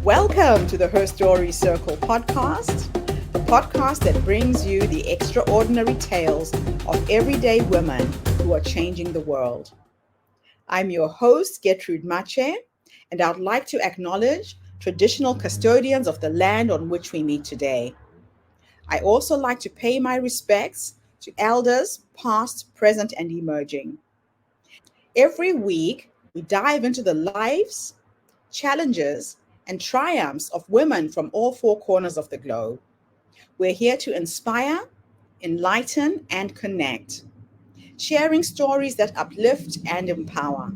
Welcome to the HerStory Circle podcast, the podcast that brings you the extraordinary tales of everyday women who are changing the world. I'm your host, Gertrude Mache, and I'd like to acknowledge traditional custodians of the land on which we meet today. I also like to pay my respects to elders, past, present, and emerging. Every week, we dive into the lives, challenges, and triumphs of women from all four corners of the globe. We're here to inspire, enlighten, and connect, sharing stories that uplift and empower.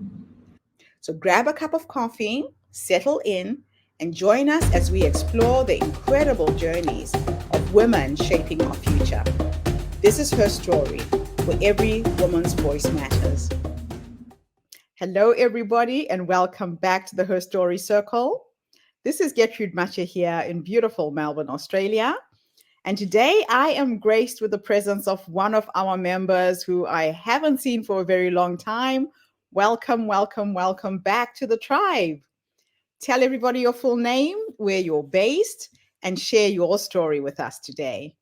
So grab a cup of coffee, settle in, and join us as we explore the incredible journeys of women shaping our future. This is Her Story, where every woman's voice matters. Hello, everybody, and welcome back to the Her Story Circle. This is Gertrude Mache here in beautiful Melbourne, Australia. And today I am graced with the presence of one of our members who I haven't seen for a very long time. Welcome, welcome, welcome back to the tribe. Tell everybody your full name, where you're based, and share your story with us today.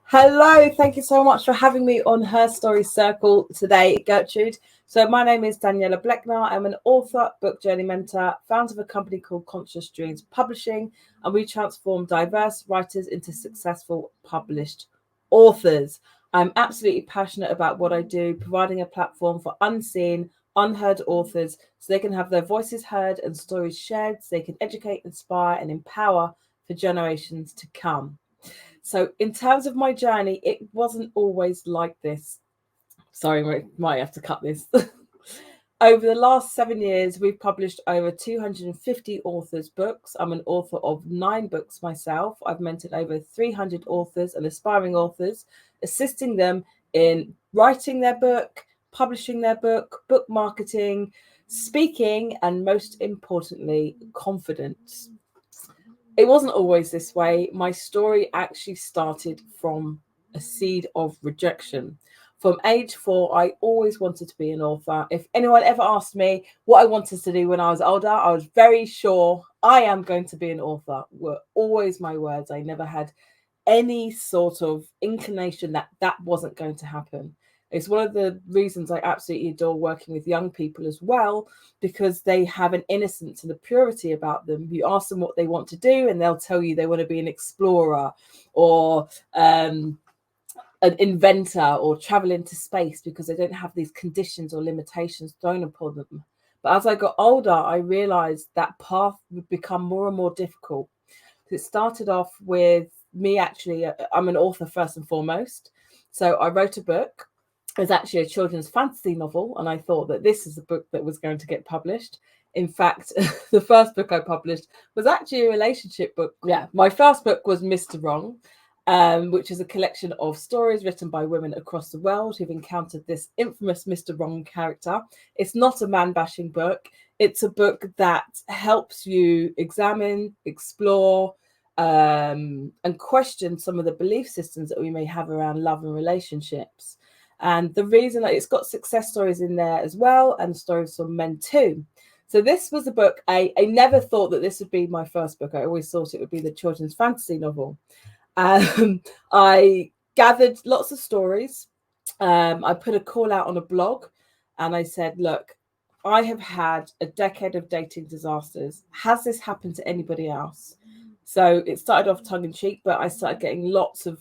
Hello, thank you so much for having me on Her Story Circle today, Gertrude. So my name is Daniela Blechner. I'm an author, book journey mentor, founder of a company called Conscious Dreams Publishing, and we transform diverse writers into successful published authors. I'm absolutely passionate about what I do, providing a platform for unseen, unheard authors so they can have their voices heard and stories shared so they can educate, inspire, and empower for generations to come. So in terms of my journey, it wasn't always like this. Sorry, might have to cut this. Over the last 7 years, we've published over 250 authors' books. I'm an author of 9 books myself. I've mentored over 300 authors and aspiring authors, assisting them in writing their book, publishing their book, book marketing, speaking, and most importantly, confidence. It wasn't always this way. My story actually started from a seed of rejection. From age 4, I always wanted to be an author. If anyone ever asked me what I wanted to do when I was older, I was very sure I am going to be an author. Were always my words. I never had any sort of inclination that that wasn't going to happen. It's one of the reasons I absolutely adore working with young people as well, because they have an innocence and a purity about them. You ask them what they want to do and they'll tell you they want to be an explorer or an inventor or travel into space because they don't have these conditions or limitations thrown upon them. But as I got older, I realized that path would become more and more difficult. It started off with me actually, I'm an author first and foremost. So I wrote a book. It was actually a children's fantasy novel, and I thought that this is a book that was going to get published. In fact, the first book I published was actually a relationship book. Yeah, my first book was Mr. Wrong, which is a collection of stories written by women across the world who've encountered this infamous Mr. Wrong character. It's not a man-bashing book. It's a book that helps you examine, explore, and question some of the belief systems that we may have around love and relationships. And the reason that it's got success stories in there as well, and stories from men too. So this was a book, I never thought that this would be my first book. I always thought it would be the children's fantasy novel. I gathered lots of stories. I put a call out on a blog and I said, look, I have had a decade of dating disasters. Has this happened to anybody else? So it started off tongue-in-cheek, but I started getting lots of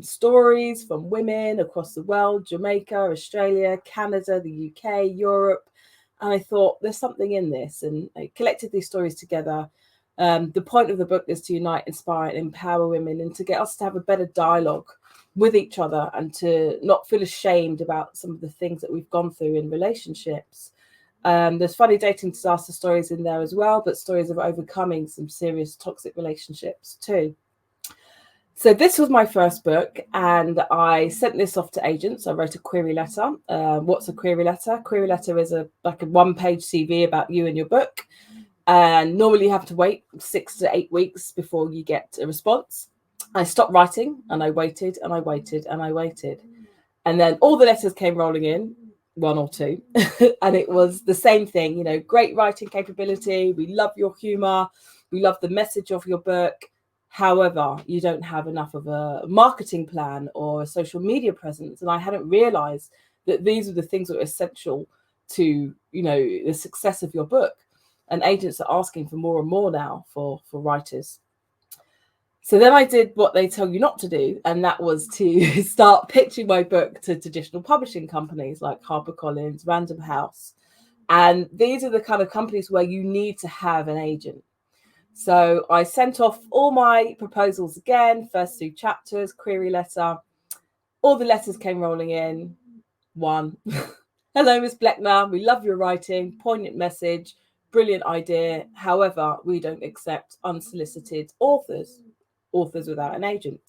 stories from women across the world, Jamaica, Australia, Canada, the UK, Europe. And I thought, there's something in this. And I collected these stories together. The point of the book is to unite, inspire, and empower women and to get us to have a better dialogue with each other and to not feel ashamed about some of the things that we've gone through in relationships. There's funny dating disaster stories in there as well, but stories of overcoming some serious toxic relationships too. So this was my first book, and I sent this off to agents. I wrote a query letter. What's a query letter? Query letter is like a one-page CV about you and your book. And normally you have to wait 6 to 8 weeks before you get a response. I stopped writing and I waited and I waited and I waited. And then all the letters came rolling in. one or two. And it was the same thing, great writing capability. We love your humor. We love the message of your book. However, you don't have enough of a marketing plan or a social media presence. And I hadn't realized that these are the things that are essential to, the success of your book. And agents are asking for more and more now for writers. So then I did what they tell you not to do, and that was to start pitching my book to traditional publishing companies like HarperCollins, Random House. And these are the kind of companies where you need to have an agent. So I sent off all my proposals again, first 2 chapters, query letter. All the letters came rolling in. 1. Hello, Ms. Blechner. We love your writing. Poignant message. Brilliant idea. However, we don't accept unsolicited authors without an agent.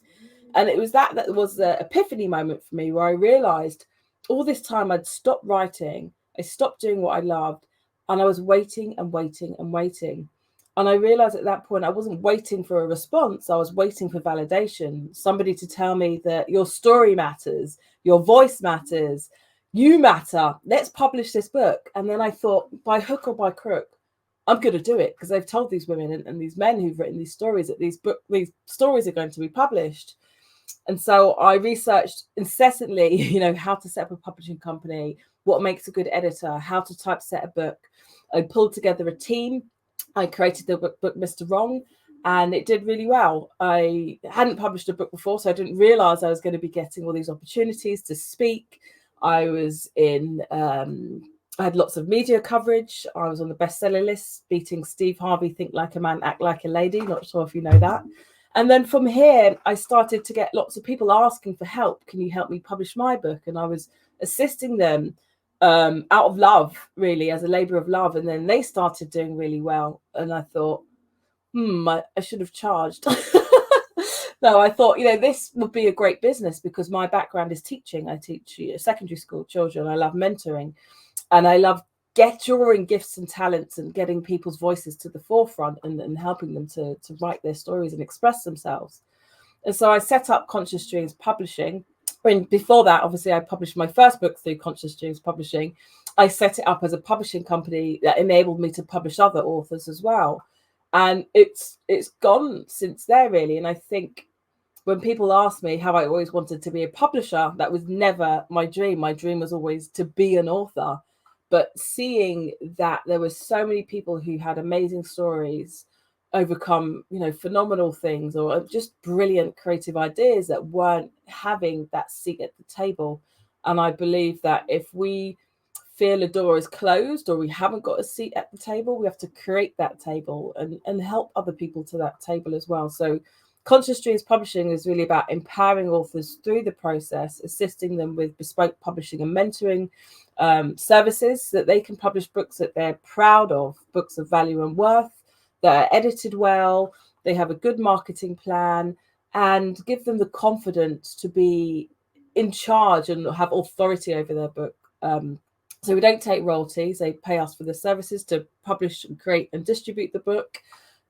And it was that was the epiphany moment for me, where I realized all this time I'd stopped writing. I stopped doing what I loved, and I was waiting and waiting and waiting. And I realized at that point I wasn't waiting for a response. I was waiting for validation, somebody to tell me that your story matters, your voice matters, you matter. Let's publish this book. And then I thought, by hook or by crook, I'm going to do it, because they've told these women and these men who've written these stories that these stories are going to be published. And so I researched incessantly, how to set up a publishing company, what makes a good editor, how to typeset a book. I pulled together a team. I created the book Mr. Wrong, and it did really well. I hadn't published a book before, so I didn't realize I was going to be getting all these opportunities to speak. I was I had lots of media coverage. I was on the bestseller list, beating Steve Harvey, Think Like a Man, Act Like a Lady. Not sure if you know that. And then from here, I started to get lots of people asking for help. Can you help me publish my book? And I was assisting them out of love, really, as a labor of love. And then they started doing really well. And I thought, I should have charged. No, I thought, this would be a great business, because my background is teaching. I teach secondary school children. I love mentoring. And I love drawing gifts and talents and getting people's voices to the forefront and helping them to write their stories and express themselves. And so I set up Conscious Dreams Publishing. And before that, obviously, I published my first book through Conscious Dreams Publishing. I set it up as a publishing company that enabled me to publish other authors as well. And it's gone since there, really. And I think when people ask me how I always wanted to be a publisher, that was never my dream. My dream was always to be an author. But seeing that there were so many people who had amazing stories, overcome, phenomenal things, or just brilliant creative ideas that weren't having that seat at the table. And I believe that if we feel a door is closed or we haven't got a seat at the table, we have to create that table and help other people to that table as well. So Conscious Dreams Publishing is really about empowering authors through the process, assisting them with bespoke publishing and mentoring services, so that they can publish books that they're proud of, books of value and worth, that are edited well, they have a good marketing plan, and give them the confidence to be in charge and have authority over their book. So we don't take royalties. They pay us for the services to publish and create and distribute the book.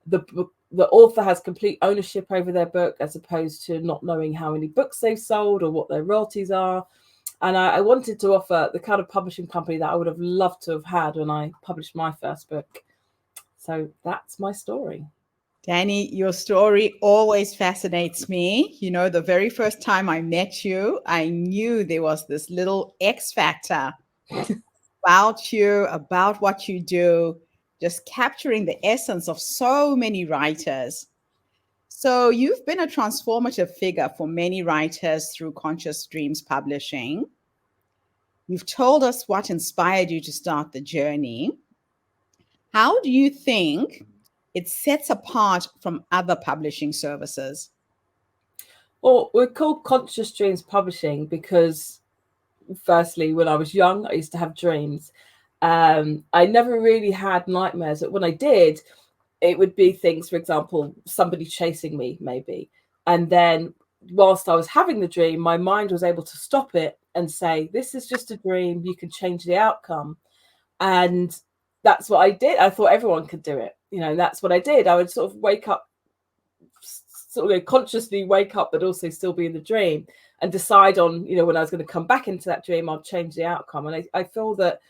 The author has complete ownership over their book, as opposed to not knowing how many books they've sold or what their royalties are. And I wanted to offer the kind of publishing company that I would have loved to have had when I published my first book. So that's my story. Danni, your story always fascinates me. The very first time I met you, I knew there was this little X factor about you, about what you do, just capturing the essence of so many writers. So you've been a transformative figure for many writers through Conscious Dreams Publishing. You've told us what inspired you to start the journey. How do you think it sets apart from other publishing services? Well, we're called Conscious Dreams Publishing because, firstly, when I was young, I used to have dreams. I never really had nightmares, but when I did, it would be things, for example, somebody chasing me, maybe. And then whilst I was having the dream, my mind was able to stop it and say, this is just a dream, you can change the outcome. And that's what I did. I thought everyone could do it. That's what I did. I would sort of wake up, sort of consciously wake up, but also still be in the dream. and decide on, when I was going to come back into that dream, I'll change the outcome. And I feel that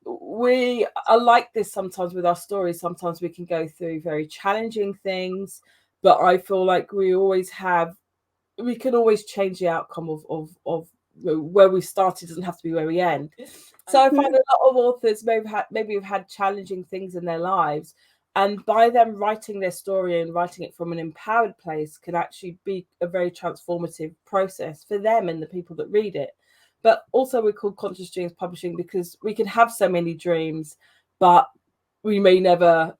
we are like this sometimes with our stories. Sometimes we can go through very challenging things, but I feel like we can always change the outcome of where we started. Doesn't have to be where we end. So I find a lot of authors maybe have had challenging things in their lives, and by them writing their story and writing it from an empowered place can actually be a very transformative process for them and the people that read it. But also we're called Conscious Dreams Publishing because we can have so many dreams, but we may never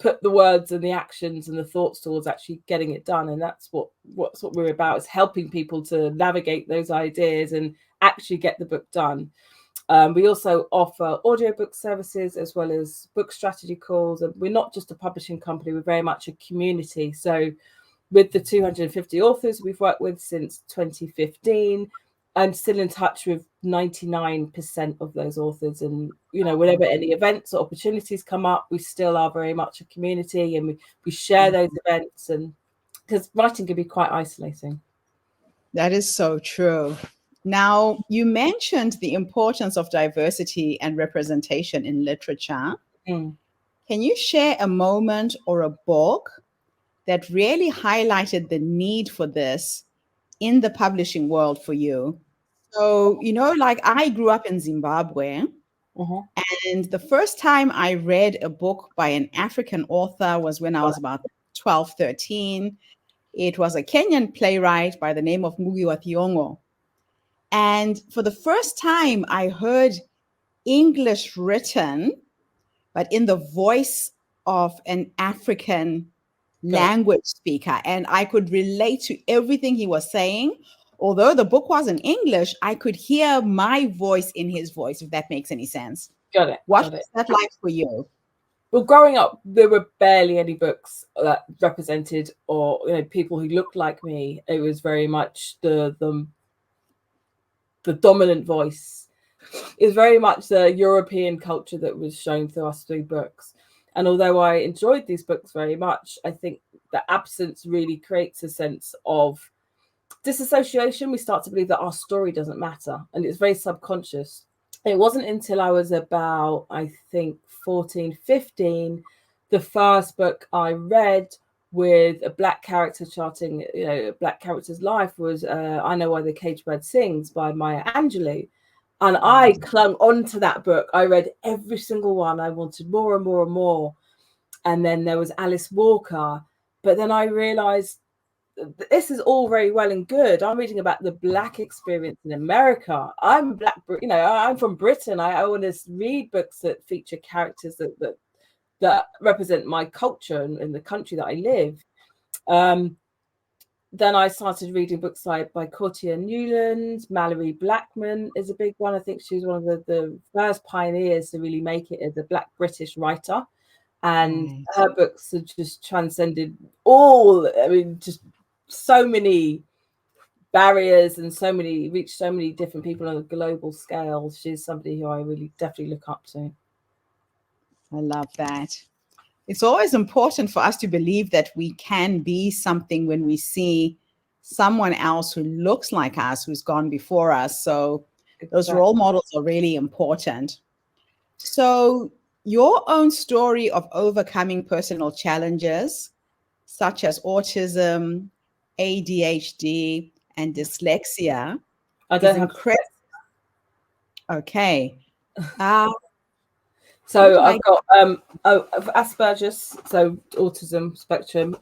put the words and the actions and the thoughts towards actually getting it done. And that's what we're about, is helping people to navigate those ideas and actually get the book done. We also offer audiobook services as well as book strategy calls. And we're not just a publishing company, we're very much a community. So with the 250 authors we've worked with since 2015, I'm still in touch with 99% of those authors. And, whenever any events or opportunities come up, we still are very much a community, and we share those events, and because writing can be quite isolating. That is so true. Now, you mentioned the importance of diversity and representation in literature. Mm. Can you share a moment or a book that really highlighted the need for this in the publishing world for you? So, like I grew up in Zimbabwe, and the first time I read a book by an African author was when I was about 12, 13. It was a Kenyan playwright by the name of Ngugi wa Thiong'o. And for the first time, I heard English written, but in the voice of an African language speaker. And I could relate to everything he was saying. Although the book was in English, I could hear my voice in his voice, if that makes any sense. Got it. What was that like for you? Well, growing up, there were barely any books that represented or people who looked like me. It was very much the dominant voice. It was very much the European culture that was shown through us through books. And although I enjoyed these books very much, I think the absence really creates a sense of disassociation. We start to believe that our story doesn't matter, and it's very subconscious. It wasn't until I was about, I think, 14, 15, the first book I read with a Black character charting, a Black character's life was I Know Why the Caged Bird Sings by Maya Angelou. And I clung onto that book. I read every single one. I wanted more and more and more. And then there was Alice Walker. But then I realized this is all very well and good. I'm reading about the Black experience in America. I'm Black, I'm from Britain. I want to read books that feature characters that represent my culture and the country that I live. Then I started reading books by Cortia Newland. Mallory Blackman is a big one. I think she was one of the first pioneers to really make it as a Black British writer. And her books have just transcended just so many barriers and reached so many different people on a global scale. She's somebody who I really definitely look up to. I love that. It's always important for us to believe that we can be something when we see someone else who looks like us, who's gone before us. So those role models are really important. So your own story of overcoming personal challenges, such as autism, ADHD, and dyslexia, is incredible. Okay. So I've got Asperger's, so autism spectrum,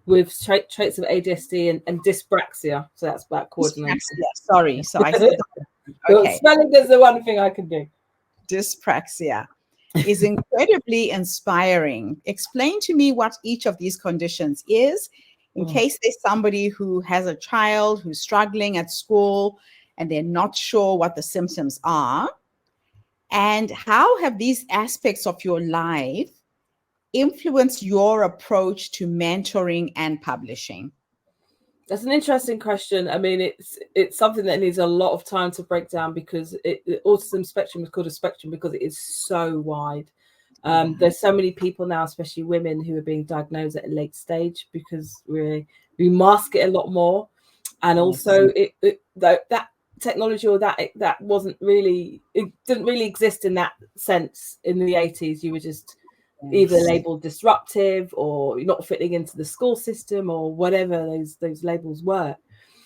with traits of ADHD and dyspraxia. So that's about coordination. Sorry. So I said, okay. Spelling is the one thing I can do. Dyspraxia is incredibly inspiring. Explain to me what each of these conditions is, in case there's somebody who has a child who's struggling at school and they're not sure what the symptoms are. And how have these aspects of your life influenced your approach to mentoring and publishing? That's an interesting question. I mean, it's something that needs a lot of time to break down, because the autism spectrum is called a spectrum because it is so wide. There's so many people now, especially women, who are being diagnosed at a late stage because we mask it a lot more. And Yes. also that technology, or that wasn't really, it didn't really exist in that sense in the 80s. You were just either Yes. labeled disruptive, or you're not fitting into the school system, or whatever those labels were.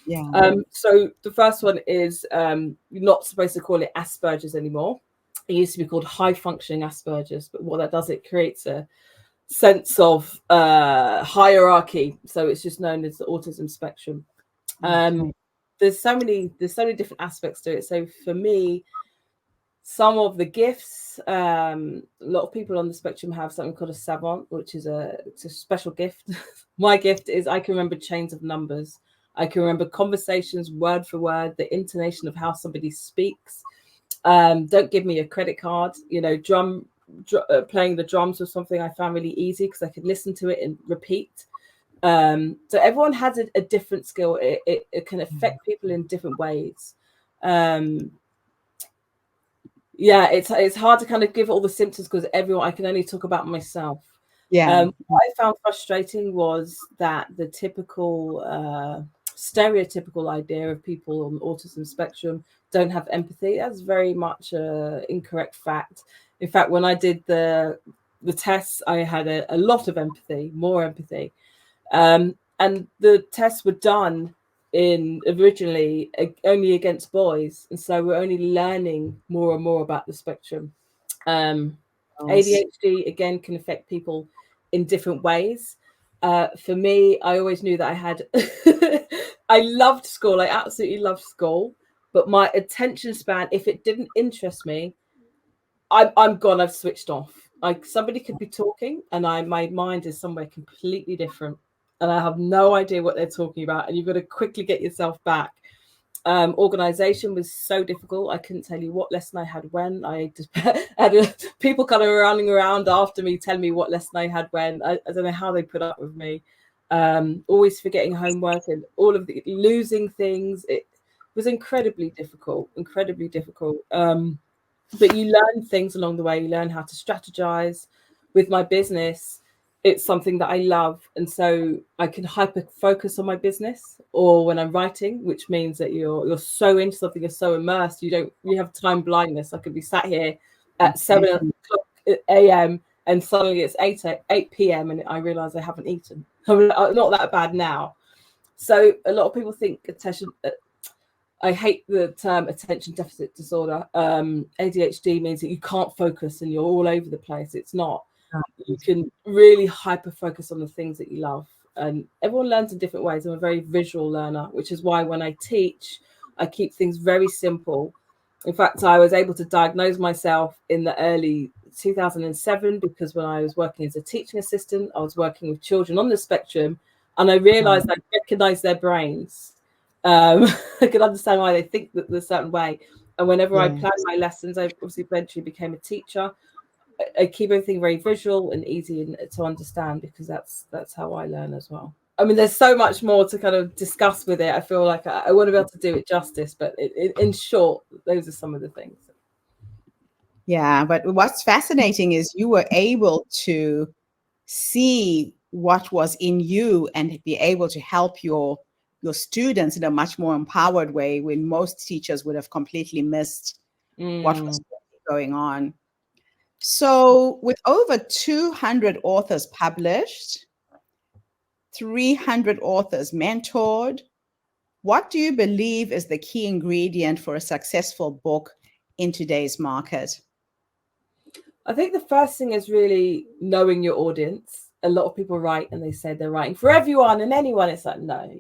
Yeah. So the first one is you're not supposed to call it Asperger's anymore. It used to be called high functioning Asperger's, but what that does, it creates a sense of hierarchy. So it's just known as the autism spectrum. Okay. There's so many different aspects to it. So for me, some of the gifts, a lot of people on the spectrum have something called a savant, which is it's a special gift. My gift is I can remember chains of numbers. I can remember conversations word for word, the intonation of how somebody speaks. Don't give me a credit card. You know, playing the drums was something I found really easy because I could listen to it and repeat. So everyone has a different skill. It can affect people in different ways. Yeah, it's hard to kind of give all the symptoms because I can only talk about myself. Yeah. What I found frustrating was that the typical stereotypical idea of people on the autism spectrum don't have empathy. That's very much an incorrect fact. In fact, when I did the tests, I had a lot of empathy, more empathy. And the tests were done originally only against boys, and so we're only learning more and more about the spectrum. ADHD again can affect people in different ways. For me, I always knew that I had I loved school. I absolutely loved school, but my attention span, if it didn't interest me, I'm gone. I've switched off. Like somebody could be talking and my mind is somewhere completely different and I have no idea what they're talking about, and you've got to quickly get yourself back. Organization was so difficult. I couldn't tell you what lesson I had when. I just had people kind of running around after me telling me what lesson I had when. I don't know how they put up with me. Always forgetting homework and all of the losing things. It was incredibly difficult. But you learn things along the way. You learn how to strategize. With my business, it's something that I love, and so I can hyper focus on my business, or when I'm writing, which means that you're so into something, you're so immersed, you have time blindness. I could be sat here at 7 a.m. and suddenly it's 8 p.m. and I realize I haven't eaten. I'm not that bad now. So a lot of people think attention. I hate the term attention deficit disorder. ADHD means that you can't focus and you're all over the place. It's not. You can really hyper focus on the things that you love. And everyone learns in different ways. I'm a very visual learner, which is why when I teach, I keep things very simple. In fact, I was able to diagnose myself in the early 2007 because when I was working as a teaching assistant, I was working with children on the spectrum, and I realized I recognized their brains. I could understand why they think that a certain way. And whenever I planned my lessons, I obviously eventually became a teacher. I keep everything very visual and easy to understand because that's how I learn as well. I mean, there's so much more to kind of discuss with it. I feel like I want to be able to do it justice, but in short, those are some of the things. Yeah, but what's fascinating is you were able to see what was in you and be able to help your students in a much more empowered way when most teachers would have completely missed what was going on. So with over 200 authors published, 300 authors mentored, what do you believe is the key ingredient for a successful book in today's market? I think the first thing is really knowing your audience. A lot of people write and they say they're writing for everyone and anyone. It's like, no.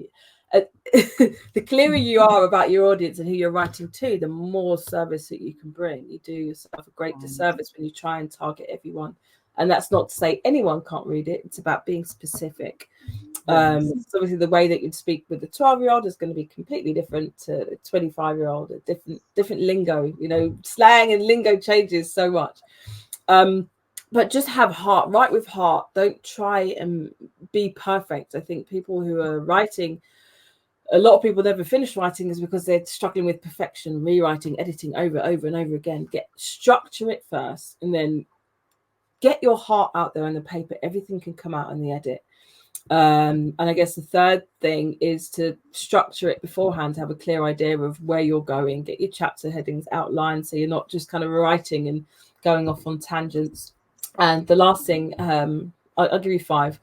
The clearer you are about your audience and who you're writing to, the more service that you can bring. You do yourself a great disservice when you try and target everyone. And that's not to say anyone can't read it. It's about being specific. So obviously the way that you'd speak with the 12-year-old is going to be completely different to a 25-year-old, a different lingo. You know, slang and lingo changes so much. But just have heart, write with heart. Don't try and be perfect. I think people who are writing, a lot of people never finish writing is because they're struggling with perfection, rewriting, editing over and over again. Structure it first and then get your heart out there on the paper. Everything can come out in the edit. And I guess the third thing is to structure it beforehand, to have a clear idea of where you're going, get your chapter headings outlined so you're not just kind of writing and going off on tangents. And the last thing, I'll give you 5.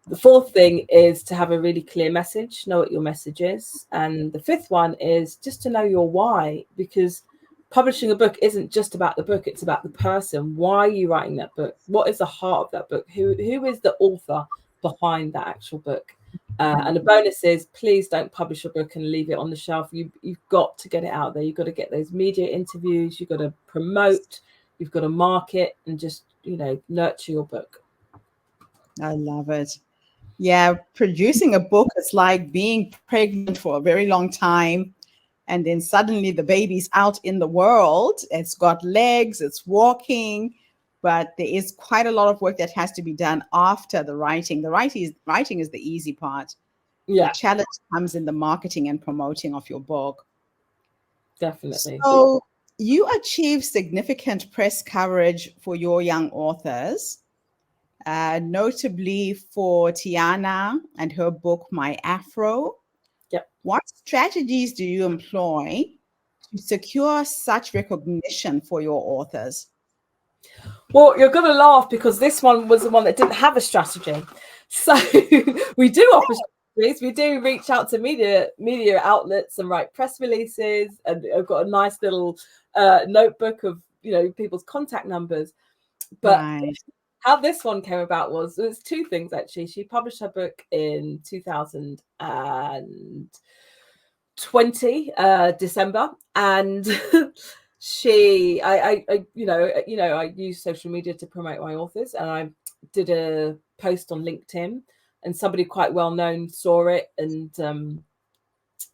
The fourth thing is to have a really clear message, know what your message is. And the fifth one is just to know your why, because publishing a book isn't just about the book, it's about the person. Why are you writing that book? What is the heart of that book? Who is the author behind that actual book? And the bonus is, please don't publish a book and leave it on the shelf. You've got to get it out there. You've got to get those media interviews. You've got to promote. You've got to market and just, nurture your book. I love it. Yeah, producing a book is like being pregnant for a very long time. And then suddenly the baby's out in the world. It's got legs, it's walking, but there is quite a lot of work that has to be done after the writing. The writing is the easy part. Yeah, the challenge comes in the marketing and promoting of your book. Definitely. So you achieve significant press coverage for your young authors, notably for Tiana and her book, My Afro. Yep. What strategies do you employ to secure such recognition for your authors? Well, you're going to laugh because this one was the one that didn't have a strategy. So we do offer strategies. We do reach out to media outlets and write press releases. And I've got a nice little notebook of, people's contact numbers. But Right. how this one came about was 2 things, actually. She published her book in 2020, December. And I use social media to promote my authors, and I did a post on LinkedIn, and somebody quite well known saw it, and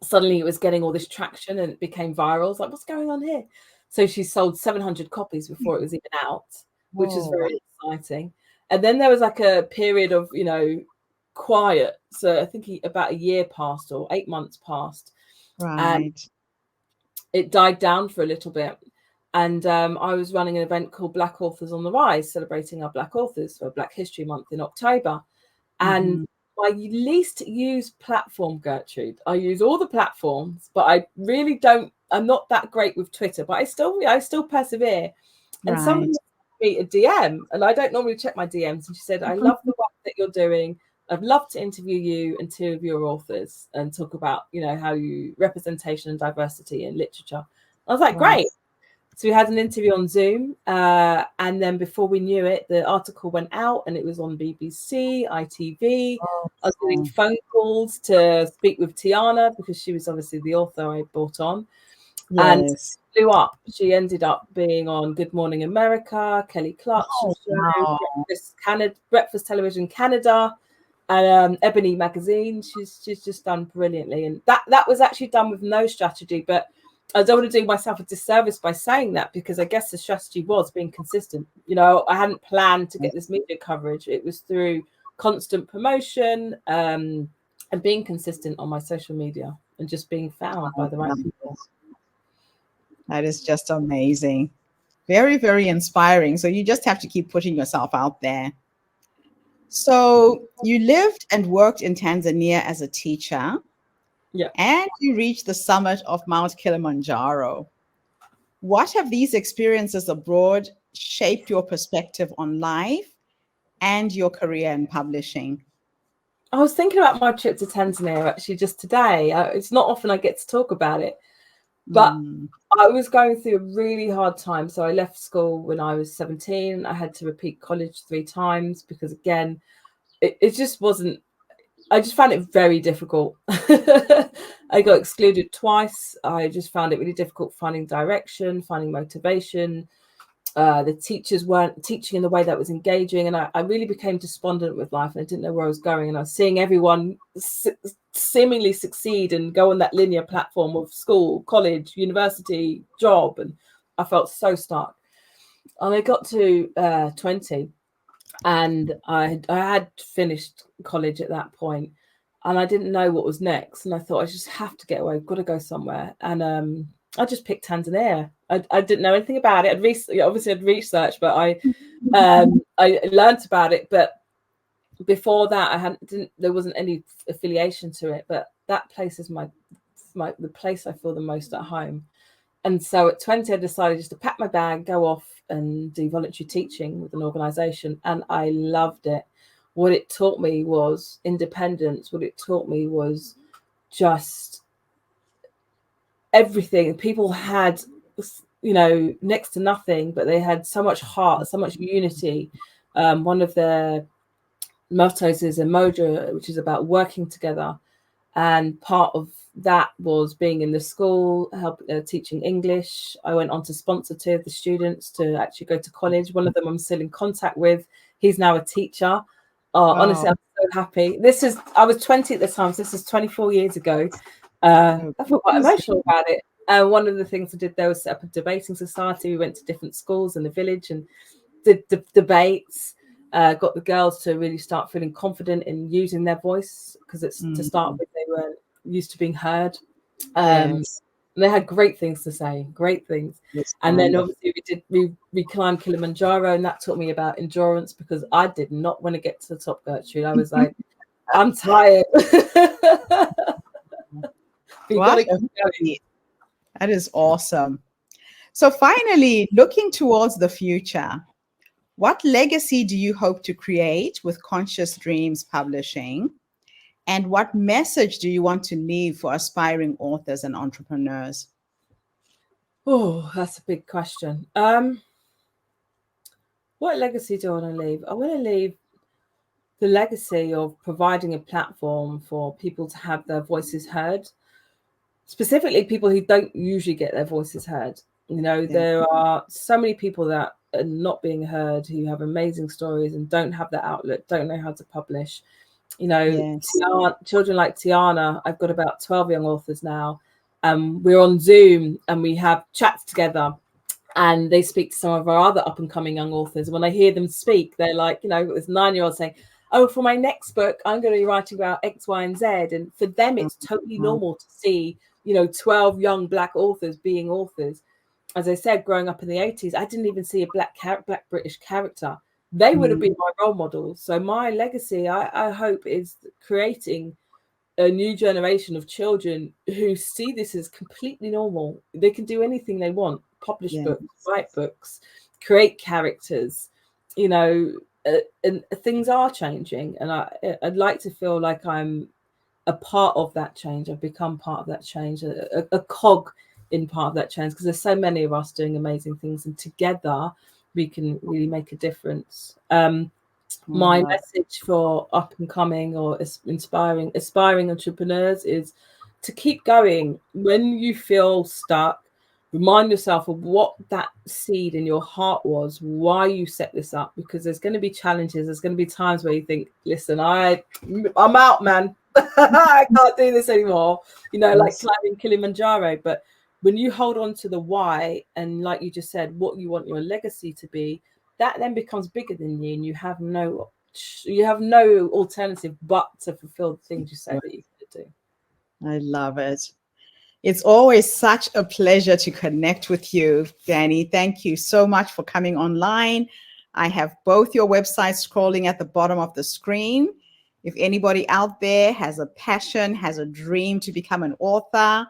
suddenly it was getting all this traction and it became viral. It's like, what's going on here? So she sold 700 copies before it was even out, which is very exciting. And then there was like a period of, quiet. So I think about a year passed or 8 months passed. Right. And it died down for a little bit. And I was running an event called Black Authors on the Rise, celebrating our Black authors for Black History Month in October. And my least used platform, Gertrude, I use all the platforms, but I really I'm not that great with Twitter, but I still persevere. And somebody sent me a DM, and I don't normally check my DMs. And she said, I love the work that you're doing. I'd love to interview you and 2 of your authors and talk about, how you representation and diversity in literature. I was like, great. So we had an interview on Zoom, and then before we knew it, the article went out and it was on BBC, ITV. I was doing phone calls to speak with Tiana because she was obviously the author I brought on. Yes. And blew up. She ended up being on Good Morning America, Kelly Clarkson's show, Breakfast Television Canada, and Ebony Magazine. She's just done brilliantly. And that was actually done with no strategy, but I don't want to do myself a disservice by saying that, because I guess the strategy was being consistent. I hadn't planned to get this media coverage. It was through constant promotion and being consistent on my social media and just being found by the right people. That is just amazing. Very, very inspiring. So you just have to keep putting yourself out there. So you lived and worked in Tanzania as a teacher. Yeah. And you reached the summit of Mount Kilimanjaro. What have these experiences abroad shaped your perspective on life and your career in publishing? I was thinking about my trip to Tanzania actually just today. It's not often I get to talk about it, but I was going through a really hard time. So I left school when I was 17. I had to repeat college 3 times because, again, it just wasn't. I just found it very difficult. I got excluded twice. I just found it really difficult finding direction, finding motivation. The teachers weren't teaching in the way that was engaging. And I really became despondent with life, and I didn't know where I was going. And I was seeing everyone seemingly succeed and go on that linear platform of school, college, university, job. And I felt so stuck. And I got to 20. And I had finished college at that point, and I didn't know what was next. And I thought, I just have to get away. I've got to go somewhere. And I just picked Tanzania. I didn't know anything about it. I'd researched, but I learned about it. But before that, there wasn't any affiliation to it, but that place is the place I feel the most at home. And so at 20, I decided just to pack my bag, go off and do voluntary teaching with an organisation. And I loved it. What it taught me was independence. What it taught me was just everything. People had, next to nothing, but they had so much heart, so much unity. One of their mottos is Emoja, which is about working together. And part of that was being in the school, teaching English. I went on to sponsor 2 of the students to actually go to college. One of them I'm still in contact with. He's now a teacher. Honestly, I'm so happy. I was 20 at the time, so this is 24 years ago. I feel quite emotional about it. And one of the things I did there was set up a debating society. We went to different schools in the village and did debates. Got the girls to really start feeling confident in using their voice, because it's to start with, they weren't used to being heard. And they had great things to say, great things. And then obviously we climbed Kilimanjaro, and that taught me about endurance, because I did not want to get to the top, Gertrude. I was like, I'm tired. That is awesome. So finally, looking towards the future, what legacy do you hope to create with Conscious Dreams Publishing? And what message do you want to leave for aspiring authors and entrepreneurs? Oh, that's a big question. What legacy do I want to leave? I want to leave the legacy of providing a platform for people to have their voices heard, specifically people who don't usually get their voices heard. There are so many people that are not being heard, who have amazing stories and don't have that outlet, don't know how to publish. Children like Tiana, I've got about 12 young authors now. We're on Zoom and we have chats together, and they speak to some of our other up and coming young authors. When I hear them speak, they're like, this 9-year-old saying, oh, for my next book, I'm going to be writing about X, Y, and Z. And for them, it's totally normal to see, 12 young Black authors being authors. As I said, growing up in the 80s, I didn't even see a Black British character. They would have been my role models. So my legacy, I hope, is creating a new generation of children who see this as completely normal. They can do anything they want, publish books, write books, create characters, and things are changing. And I'd like to feel like I'm a part of that change. I've become part of that change, a cog in part of that change, because there's so many of us doing amazing things, and together we can really make a difference. My message for up and coming or aspiring entrepreneurs is to keep going. When you feel stuck, remind yourself of what that seed in your heart was, why you set this up, because there's going to be challenges. There's going to be times where you think, listen, I'm out, man. I can't do this anymore, like climbing Kilimanjaro. But when you hold on to the why, and like you just said, what you want your legacy to be, that then becomes bigger than you, and you have no alternative but to fulfill the things you say that you can do. I love it. It's always such a pleasure to connect with you, Danni. Thank you so much for coming online. I have both your websites scrolling at the bottom of the screen. If anybody out there has a passion, has a dream to become an author,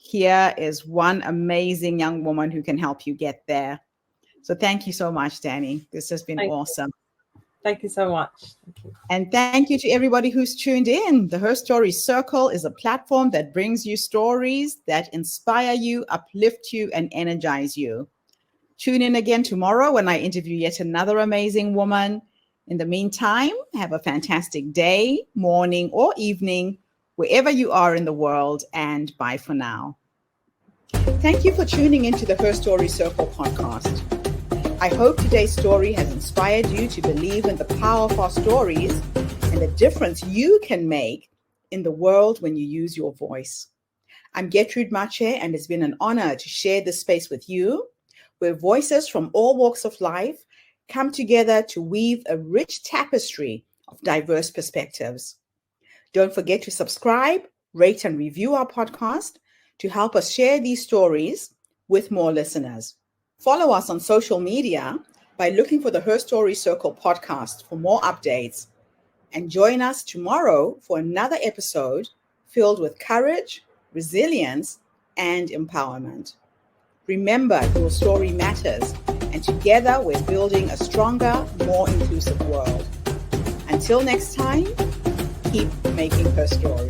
here is one amazing young woman who can help you get there. So thank you so much, Danni. This has been awesome. Thank you so much. Thank you. And thank you to everybody who's tuned in. The HerStory Circle is a platform that brings you stories that inspire you, uplift you, and energize you. Tune in again tomorrow when I interview yet another amazing woman. In the meantime, have a fantastic day, morning, or evening, wherever you are in the world, and bye for now. Thank you for tuning into the HerStory Circle podcast. I hope today's story has inspired you to believe in the power of our stories and the difference you can make in the world when you use your voice. I'm Gertrude Mache, and it's been an honor to share this space with you, where voices from all walks of life come together to weave a rich tapestry of diverse perspectives. Don't forget to subscribe, rate, and review our podcast to help us share these stories with more listeners. Follow us on social media by looking for the HerStory Circle podcast for more updates. and join us tomorrow for another episode filled with courage, resilience, and empowerment. Remember, your story matters, and together we're building a stronger, more inclusive world. Until next time, keep making her story.